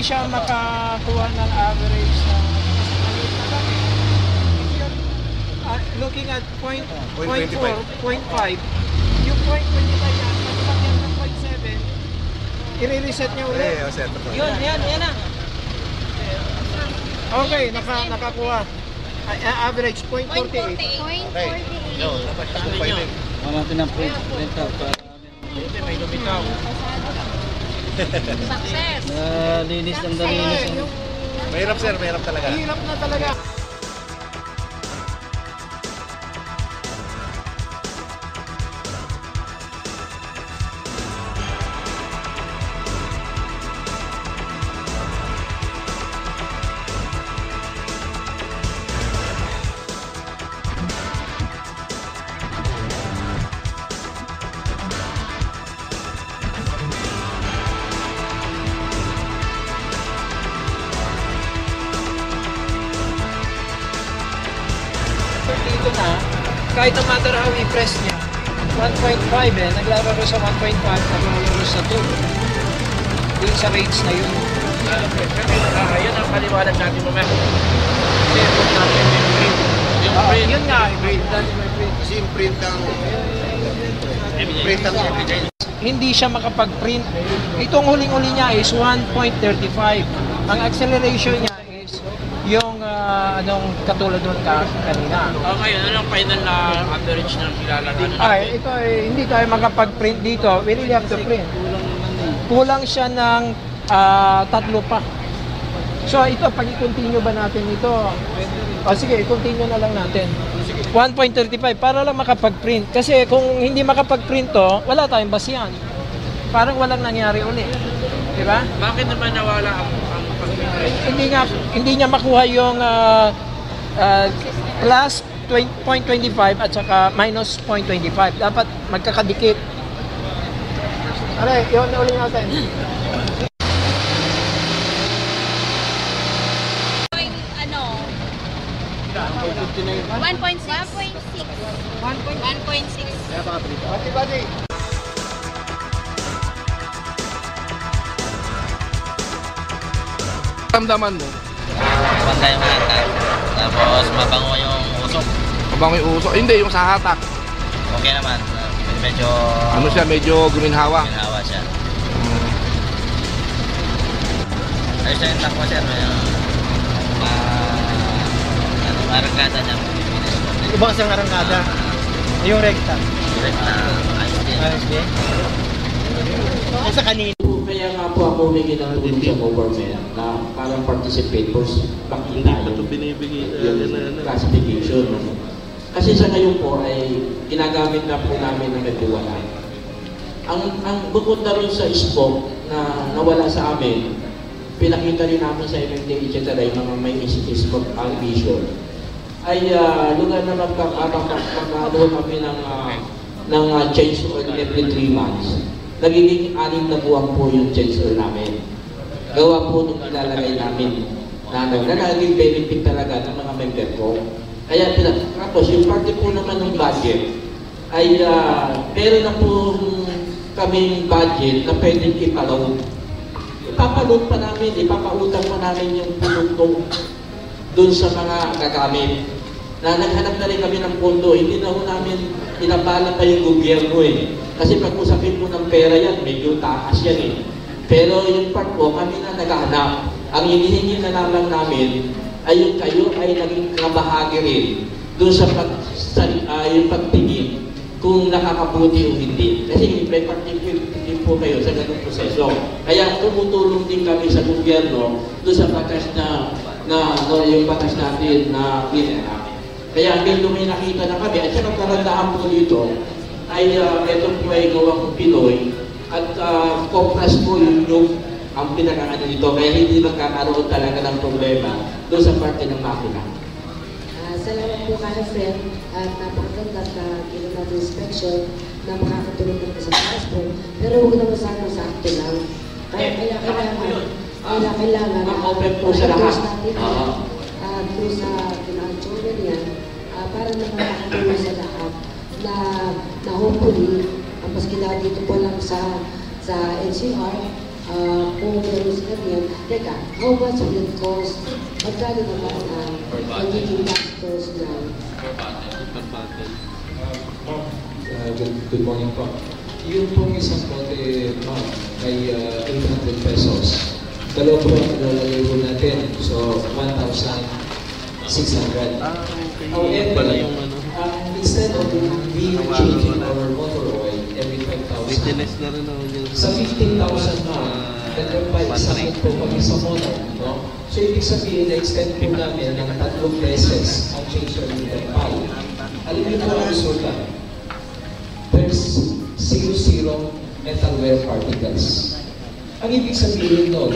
hindi siya makakuha ng average na looking at point 4, point 5, yung point 25 yan, pagpapagyan ng point 7, i-reset niya ulit. Yun, yan na. Okay, nakakuha. Average point 48. Okay. Yo, dapat sa Mamapin ang printer para May lumitaw. Success. linis ng dalinis. Mahirap sir, mahirap talaga. Hirap na talaga. Dito na, kahit no matter how i-press niya, 1.5 naglalaro sa 1.5, naglalaro sa 2. Yung sa rates na yun. Yun ang paliwanag natin mamaya. Kasi kung natin yung print. Yung print. Yun nga, Kasi yung print ang evidence. hindi siya makapag-print. Itong huling-uli niya is 1.35. Ang acceleration niya is yung katulad doon kanina. Ngayon, anong final na average ng ilalagay? Ito ay hindi tayo makapag-print dito. We really have to print. Kulang siya ng 3 pa. So ito, pag i-continue ba natin ito? Sige, i-continue na lang natin. 1.35 para lang makapag-print. Kasi kung hindi makapag-print to, wala tayong basihan. Parang walang nangyari ulit. Di ba? Bakit naman nawala ang pag-print? Hindi niya makuha yung plus 0.25 at saka minus 0.25. Dapat magkakadikit. Alay, yun na ulit natin. Ano? 1.6. 1.6. Bati. Ramdaman mo? Pantay yung hatak. Tapos mabango yung usok. Mabango yung uso? Hindi, yung sa hatak. Okay naman. Medyo Ano siya, medyo guminhawa. ginawa siya. Ayos na yung takbo sir. Arangkada niya. Ibang isang arangkada. Yung recta. Direct na ayos din. Sa kanina. Kaya nga po ako may ginatulong sa government na parang participators makita yung classification. Kasi sa ngayon po ay ginagamit na po namin ng nagtiwala. Ang bukod na rin sa SPOC na nawala sa amin, pinakita rin namin sa MMDA etc. yung mga may SPOC ambition ay lugar na magkakaroon kami ng change oil every 3 months. Nagiging 6 na buwan po yung change oil namin. Gawa po nung ilalagay namin na naging benefit talaga ng mga member ko. Kaya tapos yung parte po naman ng budget ay meron na po kaming budget na pwedeng ipaload. Ipapaload pa namin, ipapautang pa namin yung produkto dun sa mga gagamit. Na naghanap na rin kami ng pondo, hindi na ho namin inabala pa yung gobyerno eh. Kasi pag usapin mo ng pera yan, medyo taas yan eh. Pero yung part po, kami na naghahanap. Ang hinihingi na naman namin ay yung kayo ay naging kabahagi rin doon sa yung pagtingin kung nakakabuti o hindi. Kasi may participate po kayo sa ganung proseso. Kaya tumutulong din kami sa gobyerno doon sa batas yung batas natin na clean namin. Kaya medyo may nakita na kami at saka karandaan po dito ay ito po ay gawang Pinoy at Copras po yung ang pinakaano dito, kaya hindi magkakaroon talaga ng problema doon sa parte ng makina. Salamat po kayo, friend, at napakaganda na ginawa ng inspection na makakatulong naman sa taas po. Pero huwag naman sana sakto lang. Kaya kailangan open po sa lahat. Through sa pinaka-children yan, para naman makatulong sa lahat na hopefully, ang maski na dito po lang sa NCR, kung meron sa kanya, teka, how much will it cost? Magkano naman ang magiging gastos na? Good morning po. Yung pong isang bote, ma'am, ay 800 pesos. Dalawa po ang ilalagay po natin. So, 1,600. However, instead of being changing our motor oil every 5,000, sa 15,000 ma'am, nagpapaisahin po kami sa motor. No? So, ibig sabihin, na-extend po namin ng 3 beses ang change of meter pipe. Alam niyo po ang resulta? There's 0 metal wear particles. Ang ibig sabihin no,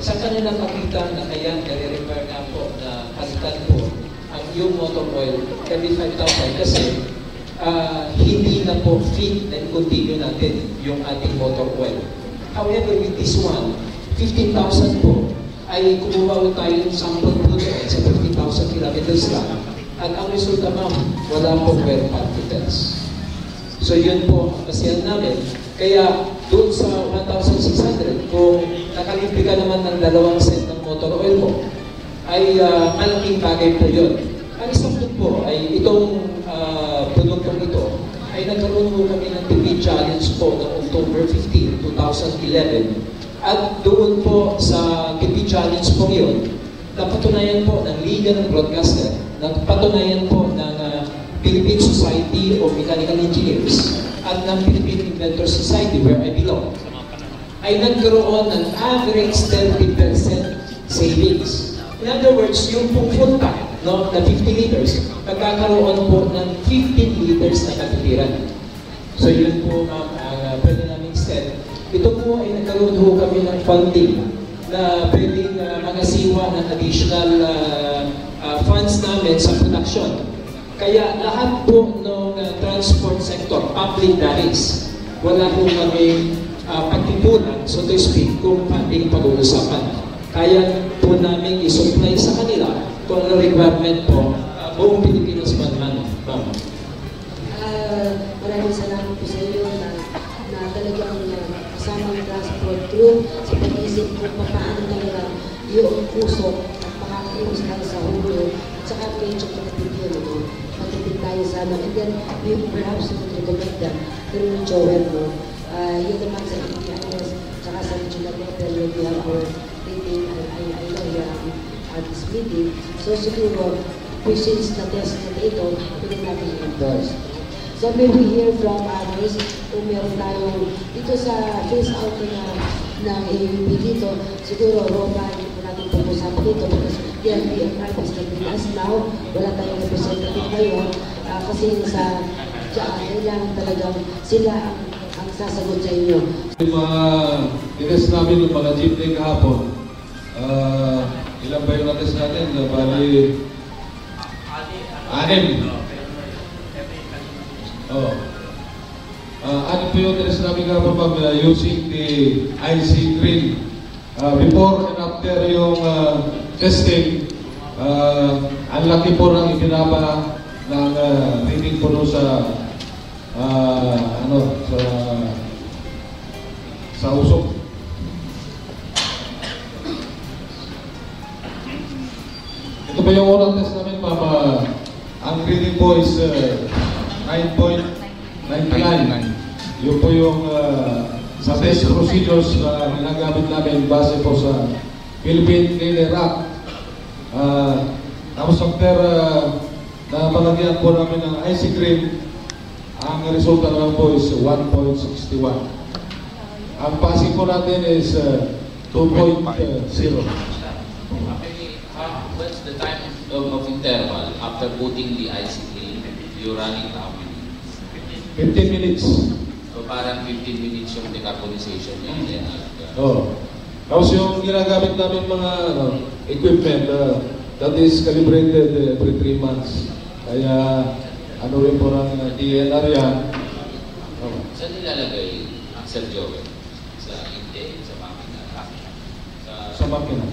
sa kanila nakita na kaya nare-repair nga po na palitan po ang yung motor oil every 5,000 kasi hindi na po fit na i-continue natin yung ating motor oil. However, with this one, 15,000 po ay kumuha tayo ng sample po doon sa 15,000 kilometers lang. At ang resulta ma'am, wala po wear particles. So yun po ang kasiyahan namin. Kaya doon sa 1,600, kung nakalimpy ka naman ng 2 set ng motor oil mo, ay malaking bagay po yun. Ang isang doon po ay itong produktong ito ay nagkaroon po kami ng TV challenge po noong October 15, 2011. At doon po sa TV challenge po yun, napatunayan po ng Liga ng Broadcaster, napatunayan po ng Philippine Society of Mechanical Engineers at ng Philippine Inventor Society where I belong ay nagkaroon ng average 30% savings. In other words, yung pong full tank no, na 50 liters, nagkakaroon po ng 15 liters na katitiran. So yun po ma'am, pwede namin extend. Ito po ay nagkaroon po kami ng funding na pwedeng magasiwa ng additional funds namin sa production. Kaya lahat po ng transport sector, public bodies, wala po kami pagtipunan, so to speak, kung ating pag-uusapan. Kaya po namin i-supply sa kanila kung ano requirement po, buong Pilipinas man. Maraming salamat po sa iyo na talagang kasama ng transport crew sa pag-isip kung paano talaga yung puso at makakaiwas tayo sa hulo at saka medyo pagpipigil matipid tayo sa ano. And then, we perhaps would recommend them through Joel, no? Yun naman sa APIS, tsaka sa regional level, we have our meeting, I know we are at this meeting. So, siguro, since na-test na ito, pwede natin i-endorse. So, may we hear from others kung meron tayo dito sa face out ng AUP dito, siguro, Roma, hindi po natin pag-usapan dito because the private is with us now. Wala tayong representative ngayon kasi sa kailangan talagang sila ang sasagot sa inyo. Yung mga test namin yung mga jeepney kahapon, ilan ba yung na-test natin? Bali, 6. Oh. 6 po yung test namin kahapon pag using the IC Green. Before and after yung testing, ang laki po ng ibinaba ng reading po sa sa usok. Ito ba yung unang test namin, Mama? Ang reading po is 9.99. Yun po yung sa test procedures na ginagamit namin base po sa Philippine Cleaner Act. Tapos after na palagyan po namin ng ice cream, ang resulta naman po is 1.61. Ang passing po natin is 2.0. What's the time of interval after putting the ice cream? You run it how many? 15 minutes. So parang 15 minutes yung decarbonization niya. Oh. Tapos yung ginagamit namin mga equipment, that is calibrated every 3 months. Kaya ano rin po ng DNR yan. Saan nilalagay ang Sir Joel? Sa intake, sa makina? Sa makina.